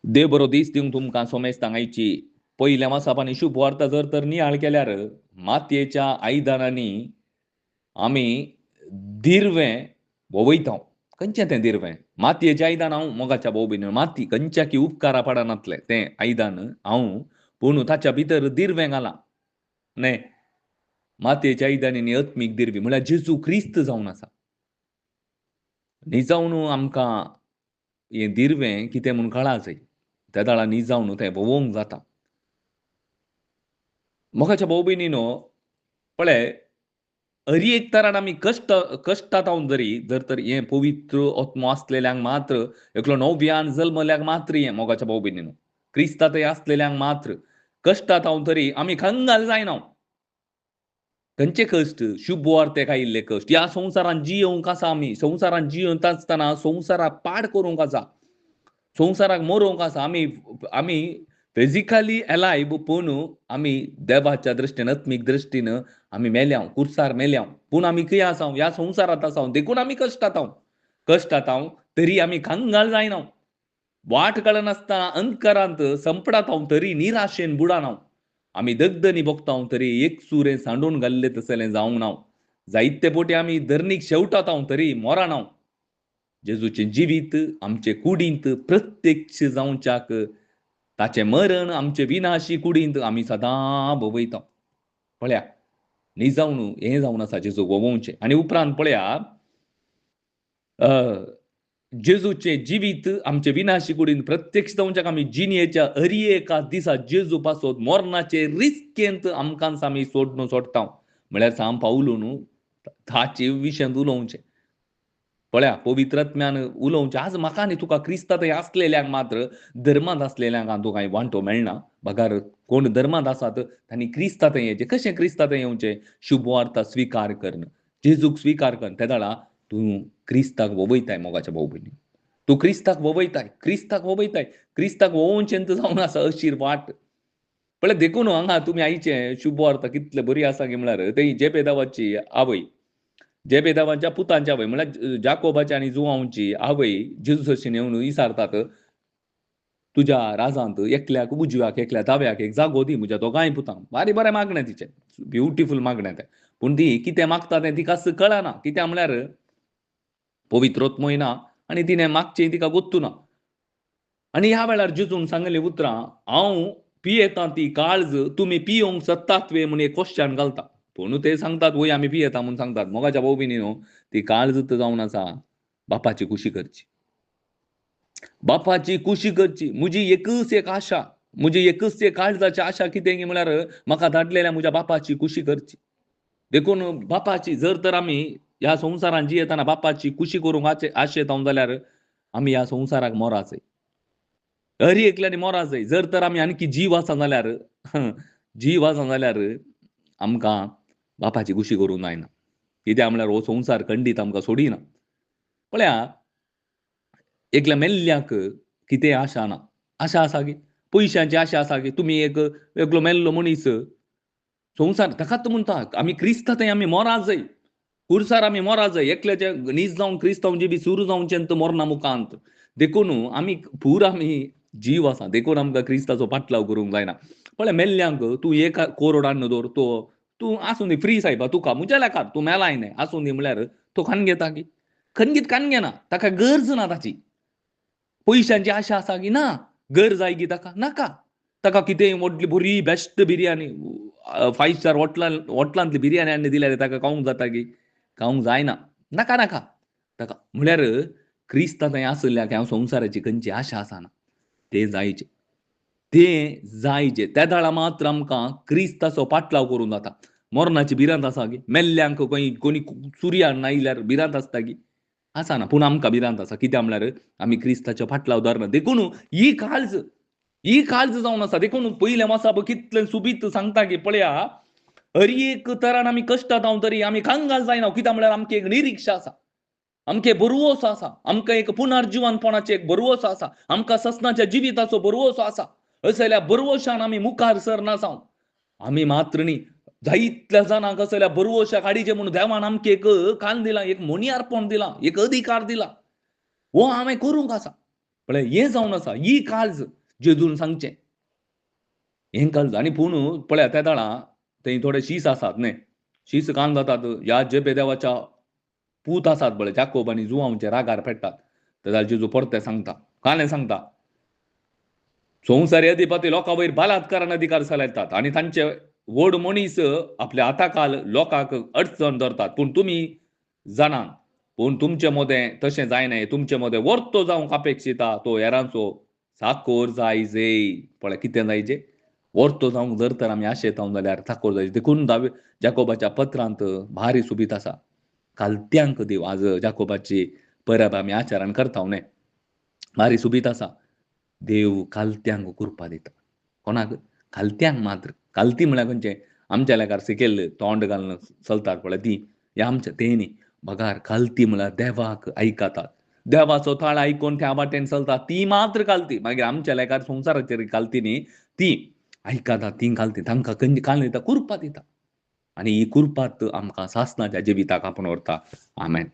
देव बरो दीस दिवंक तुमकां सोमेज सांगायची पयल्या मासापानी शुभ वार्ता जर तर नियाळ केल्यार मातयेच्या आयदनांनी आमी दिरवें वोवयता. खंयचें तें दिरवें? मातयेचें आयदन हांव मोगाच्या भाऊ भयणीनो माती खंयच्या की उपकारा पडनातलें तें आयदन हांव पूण ताच्या भितर दिरवें घालां. न्हय मातयेच्या आयदनांनी आत्मीक दिरवी म्हळ्यार जेजू क्रिस्त जावन आसा. न्ही जावन आमकां हें दिरवें कितें म्हूण कळा जाय. त्या दाळा न्ही जावन तें वोवोंक जाता. मोगाच्या भाऊ भयणीनो पळय हरी एक तरान आमी कश्टांत हांव जर तर हें पवित्र आत्मो आसलेल्यांक मात्र एकलो नव्यान जल्मल्यांक मात्र हें मोगाच्या भाऊ भयणीनो. क्रिस्तांत आसलेल्यांक मात्र कश्टांत हांव तरी आमी कंगाल जायना. खंयचे कश्ट? शुभ वार्तेक आयिल्ले कश्ट. ह्या संवसारांत जियोंक आसा आमी. संवसारांत जियेत आसतना संवसाराक पाड करूंक आसा. संवसाराक मरोवंक आसा. आमी आमी फिजिकली अलायव्ह पूण आमी देवाच्या दृश्टीन आत्मीक दृश्टीन आमी मेल्याव, कुर्सार मेल्याव. पूण आमी खंय आसाव? ह्या संवसारांत आसाव. देखून आमी कश्टांत आहाव. कश्टांत आहाव तरी आमी कांगाल जायना. वाट कळनासतना अंधकारांत संपडात हांव तरी निराशेन बुडाना. आमी दगदनी भोगताव तरी एकसुरें सांडून घाल्ले तसलें जावंक ना. जायते फावटी आमी धरणीक शेवटात हांव तरी मरना. जेजूचें जिवीत आमचे कुडींत प्रत्यक्ष जावच्याक ताचें मरण आमचे विनाशी कुडींत आमी सदां भोगयता. पळया न्ही जावन हें जावन आसा जेजू वोवोवचें. आनी उपरांत पळया जेजूचें जिवीत आमचे विनाशी कुडींत प्रत्यक्ष जावच्याक आमी जिणेच्या हरी एका दिसा जेजू पासत मरणाचे रिस्केंत आमकांच आमी सोडटा. म्हळ्यार सांग पावलो न्हू ताचे विशयांत उलोवचें. पळया पवित्रात्म्यान उलोवचें. आज म्हाका आनी तुका क्रिस्तांत आसलेल्यांक मात्र धर्मांत आसलेल्यांक हातूंत कांय वांटो मेळना. भागार कोण धर्मांत आसात तांणी क्रिस्तांत येवचें. कशें क्रिस्तांत येवचें? शुभ वार्ता स्विकार करन. जेजूक स्विकार कर. त्या दाळा तूं क्रिस्ताक वोवयताय मोगाच्या भाऊ भयणी. तूं क्रिस्ताक वोवयताय. क्रिस्ताक वोवयताय. क्रिस्ताक वोवोवचें जावन आसा अशीर वाट. पळय देखून हांगा तुमी आयचें शुभ वार्ता कितली बरी आसा गे म्हळ्यार थंय जेबेदावाची आवय जेबेदावाच्या पुतांची आवय म्हळ्यार जाकोबाची आनी जुआंवची आवय जेजूसाचेन येवन विचारतात तुज्या राजांत एकल्याक उजव्याक एकल्या दाव्याक एक जागो दी म्हज्या दोगांय पुतांक. बारी बरें मागणें तिचें. ब्युटिफूल मागणें तें. पूण ती कितें मागता तें तिका कळना. कित्याक म्हळ्यार पवित्रोत्मोय ना आनी तिणें मागचें तिका गोत्तू ना. आनी ह्या वेळार जेजून सांगलेलीं उतरां हांव पियेतां ती काळज तुमी पियोंक शकतात वे म्हूण एक क्वेश्चन घालता. पूण ते सांगतात वय आमी पियेता म्हूण सांगतात. मोगाच्या भाऊ भयणीनो ती काळज जावन आसा बापाची कुशी करची. बापाची कुशी करची. म्हजी एकच एक आशा म्हजी एकच एक काळजाची आशा कितें म्हळ्यार म्हाका धाडलेल्या म्हज्या बापाची कुशी करची. देखून बापाची जर तर आमी ह्या संवसारांत जियेतना बापाची कुशी करूंक आशेताव जाल्यार आमी ह्या संवसाराक मोरा जाय. हरी एकल्यानी मोरा जाय. जर तर आमी आनकी जीव आसा जाल्यार जीव आसा जाल्यार आमकां बापाची कुशी करूंक जायना. कित्याक म्हळ्यार हो संवसार खंडीत आमकां सोडिना. पळया एकल्या मेल्ल्याक कितें आशा ना. आशा आसा गे. पयशांची आशा आसा गे. तुमी एकलो मेल्लो मनीस संवसार ताकाच म्हणटा आमी क्रिस्तांत आमी मोरा जाय. कुर्सार आमी मोरा जाय. एकल्याचे नीज जावन क्रिस्तांव जिबी सुरू जावचेंत मरणा मुखांत. देखून आमी आमी जीव आसा. देखून आमकां क्रिस्ताचो पाटलाव करूंक जायना. पळय मेल्ल्यांक तूं 1 कोरोड अन्न दवर तूं आसूं दी फ्री सायबा तुका म्हज्या लेकार तूं मेलाय न्हय आसूं दी म्हळ्यार तो खान घेता गे. खंयगीत कान घेना. ताका गरज ना ताची. पयशांची आशा आसा गी ना. गरज जाय गी ताका नाका. ताका कितें व्हडली बरी बेस्ट बिर्याणी 5 स्टार हॉटलांतली बिर्याणी हाडून दिल्यार ताका खावंक जाता गी. खावंक जायना. नाका नाका. ताका म्हळ्यार क्रिस्तांत आसल्याक ह्या संवसाराची खंयची आशा आसाना. तें जायचें. तें जायचें. त्या दाळा मात्र आमकां क्रिस्ताचो पाटलाव करूंक जाता. मरणाची भिरांत आसा गे. मेल्ल्यांक कोणी सुर्यान आयल्यार भिरांत आसता गी. आसाना. पूण आमकां भिरांत आसा. कित्याक म्हळ्यार आमी क्रिस्ताचो पाटलाव धरना. देखून ही काळज जावन आसा. देखून पयल्या मासाप कितलें सुबीत सांगता गे पळया हरी एक तरान आमी कश्टांत आहाव तरी आमी कांगाल जायना. कित्याक म्हळ्यार आमकां एक निरीक्षा आसा. आमकां भरवोसो आसा. आमकां एक पुनर्जिवनपणाचें एक भरवोसो आसा. आमकां ससनाच्या जिविताचो भरवोसो आसा. अशें जाल्यार भरवोशान आमी मुखार सरनासाव. आमी मात्र न्ही जायतल्या जाणांक अशें जाल्यार भरवोशा काडीचे म्हूण देवान आमकां एक कान दिला एक मोनी अर्पण दिलां एक अधिकार दिला. हो आमी करूंक आसा. पळय हें जावन आसा ही काळज जेजून सांगचें हें काळज आनी पूण पळया त्या दाळा थंय थोडे शीस आसात न्हय शीस कान जातात ह्या जेबेदेवाच्या पूत आसात पळय जाकोब आनी जुंवांचे रागार पेट्टात तेन्ना जेजू परते सांगता काने सांगता संवसारी अधिपती लोकां वयर बलात्कारान अधिकार चलयतात आनी तांचे व्हड मनीस आपल्या हाताखाल लोकांक अडचण धरतात पूण तुमी जाणात पूण तुमचे मोदें तशें जायनाय तुमचे मोदें वर्तो जावंक अपेक्षिता तो हेरांचो साकोर जायजे पळय कितें जायजे वर्तो जावंक जर तर आमी आशेताव जाल्यार साकोर जायजे देखून जाकोबाच्या पत्रांत भारी सुबीत आसा कालत्यांक देव आज जाकोबाची परब आमी आचरण करताव न्हय भारी सुबीत आसा देव कालत्यांक कृपा दिता कोणाक कालत्यांक मात्र कालती म्हळ्यार खंयचें आमच्या लेकार सिकेल्ल तोंड घालून चलतात पळय ती हे आमचे तें न्ही बगार कालती म्हळ्यार देवाक आयकतात देवाचो थाळ आयकून त्या वाटेन चलतात ती मात्र कालती मागीर आमच्या लेकार संवसाराचेर कालती न्ही ती आयकतात ती कालती तांकां काल दिता कृपा दिता आनी ही कृपात आमकां सासणाच्या जिविताक आपण व्हरता आमेन